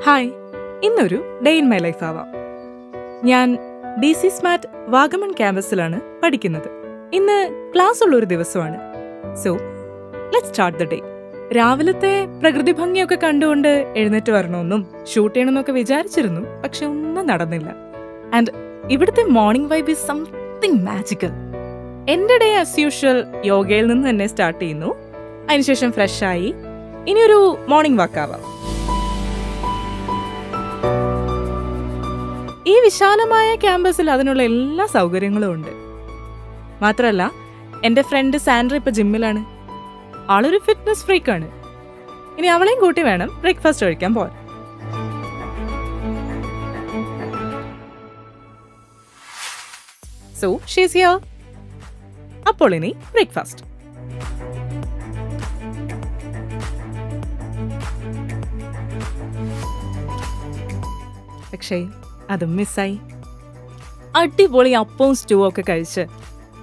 Hi, ഇന്നൊരു day in my life ആവാം. ഞാൻ DC സ്മാർട്ട് വാഗമൺ ക്യാമ്പസിലാണ് പഠിക്കുന്നത്. ഇന്ന് ക്ലാസ് ഉള്ളൊരു ദിവസമാണ്. So let's start the day. രാവിലത്തെ പ്രകൃതി ഭംഗിയൊക്കെ കണ്ടുകൊണ്ട് എഴുന്നേറ്റ് വരണമെന്നും ഷൂട്ട് ചെയ്യണമെന്നൊക്കെ വിചാരിച്ചിരുന്നു, പക്ഷെ ഒന്നും നടന്നില്ല. ആൻഡ് ഇവിടുത്തെ morning vibe is something magical. എന്റെ ഡേ ആസ് യൂഷ്വൽ യോഗയിൽ നിന്ന് തന്നെ സ്റ്റാർട്ട് ചെയ്യുന്നു. അതിനുശേഷം ഫ്രഷായി ഇനിയൊരു മോർണിംഗ് വാക്കാവാം. ഈ വിശാലമായ ക്യാമ്പസിൽ അതിനുള്ള എല്ലാ സൗകര്യങ്ങളും ഉണ്ട്. മാത്രമല്ല, എൻ്റെ ഫ്രണ്ട് സാൻഡ്ര ഇപ്പൊ ജിമ്മിലാണ്. ആളൊരു ഫിറ്റ്നസ് ഫ്രീക്കാണ്. ഇനി അവളെയും കൂട്ടി വേണം ബ്രേക്ക്ഫാസ്റ്റ് കഴിക്കാൻ പോകാൻ. So she's here. അപ്പോൾ ഇനി ബ്രേക്ക്ഫാസ്റ്റ്. പക്ഷേ അതും മിസ്സായി. അടിപൊളി അപ്പവും സ്റ്റൂവും ഒക്കെ കഴിച്ച്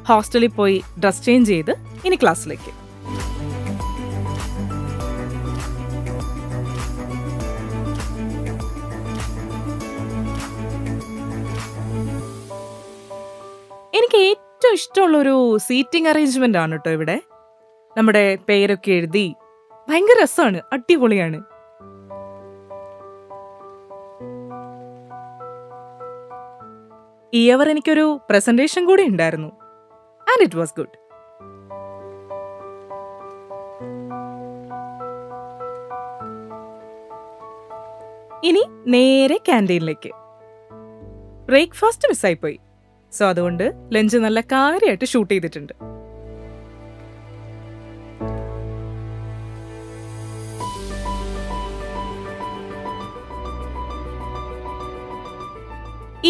ഹോസ്റ്റലിൽ പോയി ഡ്രസ് ചേഞ്ച് ചെയ്ത് ഇനി ക്ലാസ്സിലേക്ക്. എനിക്ക് ഏറ്റവും ഇഷ്ടമുള്ളൊരു സീറ്റിംഗ് അറേഞ്ച്മെന്റ് ആണ് കേട്ടോ ഇവിടെ. നമ്മുടെ പേരൊക്കെ എഴുതി ഭയങ്കര രസമാണ്, അടിപൊളിയാണ്. ഈ അവർ എനിക്കൊരു പ്രസന്റേഷൻ കൂടി ഉണ്ടായിരുന്നു. And it was good. ഇനി നേരെ ക്യാൻറ്റീനിലേക്ക്. ബ്രേക്ക്ഫാസ്റ്റ് മിസ്സായിപ്പോയി. സോ അതുകൊണ്ട് ലഞ്ച് നല്ല കാര്യമായിട്ട് ഷൂട്ട് ചെയ്തിട്ടുണ്ട്.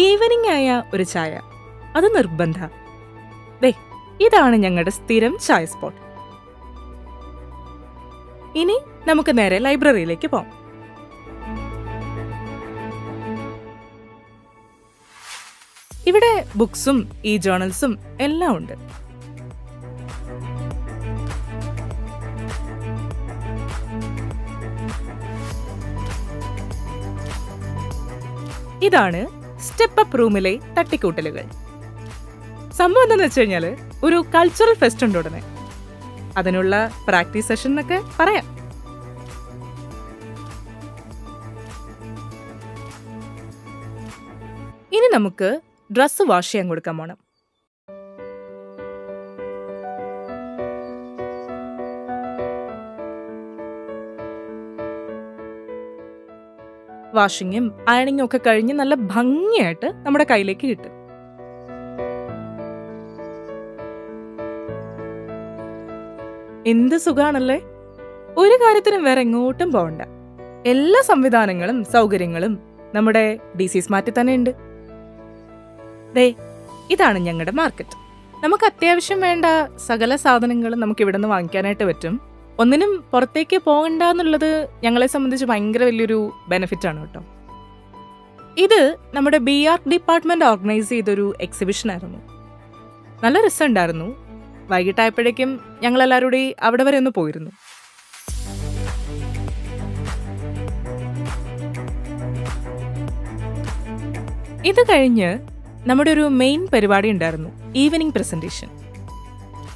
ഈവനിങ് ആയ ഒരു ചായ, അത് നിർബന്ധ. ദേ, ഇതാണ് ഞങ്ങളുടെ സ്ഥിരം ചായ സ്പോട്ട്. ഇനി നമുക്ക് നേരെ ലൈബ്രറിയിലേക്ക് പോകാം. ഇവിടെ ബുക്സും ഈ ജേർണൽസും എല്ലാം ഉണ്ട്. ഇതാണ് സ്റ്റെപ്പ് അപ്പ് റൂമിലെ തട്ടിക്കൂട്ടലുകൾ. സംഭവം എന്താണെന്ന് വെച്ച് കഴിഞ്ഞാൽ ഒരു കൾച്ചറൽ ഫെസ്റ്റ് ഉണ്ട് ഉടനെ. അതിനുള്ള പ്രാക്ടീസ് സെഷൻ എന്നൊക്കെ പറയാം. ഇനി നമുക്ക് ഡ്രസ്സ് വാഷ് ചെയ്യാൻ കൊടുക്കാൻ പോണം. വാഷിങ്ങും അയണിങ്ങും ഒക്കെ കഴിഞ്ഞ് നല്ല ഭംഗിയായിട്ട് നമ്മുടെ കയ്യിലേക്ക് കിട്ടും. എന്ത് സുഖാണല്ലേ! ഒരു കാര്യത്തിനും വേറെ എങ്ങോട്ടും പോകണ്ട. എല്ലാ സംവിധാനങ്ങളും സൗകര്യങ്ങളും നമ്മുടെ DC സ്മാർട്ടിൽ തന്നെ ഉണ്ട്. ദേ, ഇതാണ് ഞങ്ങളുടെ മാർക്കറ്റ്. നമുക്ക് അത്യാവശ്യം വേണ്ട സകല സാധനങ്ങളും നമുക്ക് ഇവിടെ നിന്ന് വാങ്ങിക്കാനായിട്ട് പറ്റും. ഒന്നിനും പുറത്തേക്ക് പോകണ്ട എന്നുള്ളത് ഞങ്ങളെ സംബന്ധിച്ച് ഭയങ്കര വലിയൊരു ബെനിഫിറ്റ് ആണ് കേട്ടോ. ഇത് നമ്മുടെ BR ഡിപ്പാർട്ട്മെന്റ് ഓർഗനൈസ് ചെയ്തൊരു എക്സിബിഷൻ ആയിരുന്നു. നല്ല രസമുണ്ടായിരുന്നു. വൈകിട്ടായപ്പോഴേക്കും ഞങ്ങളെല്ലാവരും കൂടി അവിടെ വരെ ഒന്ന് പോയിരുന്നു. ഇത് കഴിഞ്ഞ് നമ്മുടെ ഒരു മെയിൻ പരിപാടി ഉണ്ടായിരുന്നു, ഈവനിങ് പ്രസന്റേഷൻ.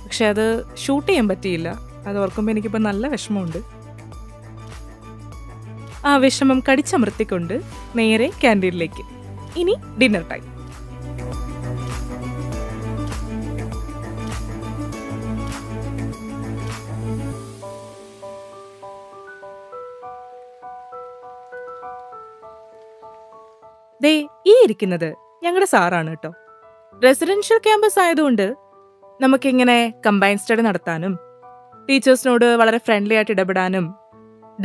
പക്ഷെ അത് ഷൂട്ട് ചെയ്യാൻ പറ്റിയില്ല. അത് ഓർക്കുമ്പോൾ എനിക്കിപ്പോൾ നല്ല വിഷമമുണ്ട്. ആ വിഷമം കടിച്ചമർത്തിക്കൊണ്ട് നേരെ ക്യാൻറ്റീനിലേക്ക്. ഇനി ഡിന്നർ ടൈം. ദേ, ഈ ഇരിക്കുന്നത് ഞങ്ങളുടെ സാറാണ് കേട്ടോ. റെസിഡൻഷ്യൽ ക്യാമ്പസ് ആയതുകൊണ്ട് നമുക്കിങ്ങനെ കമ്പൈൻ സ്റ്റഡി നടത്താനും ടീച്ചേഴ്സിനോട് വളരെ ഫ്രണ്ട്ലി ആയിട്ട് ഇടപെടാനും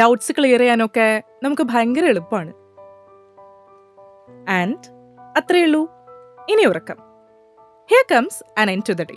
ഡൗട്ട്സ് ക്ലിയർ ചെയ്യാനൊക്കെ നമുക്ക് ഭയങ്കര എളുപ്പമാണ്. ആൻഡ് അത്രയേ ഉള്ളൂ. ഇനി ഉറക്കം. Here comes an end to the day.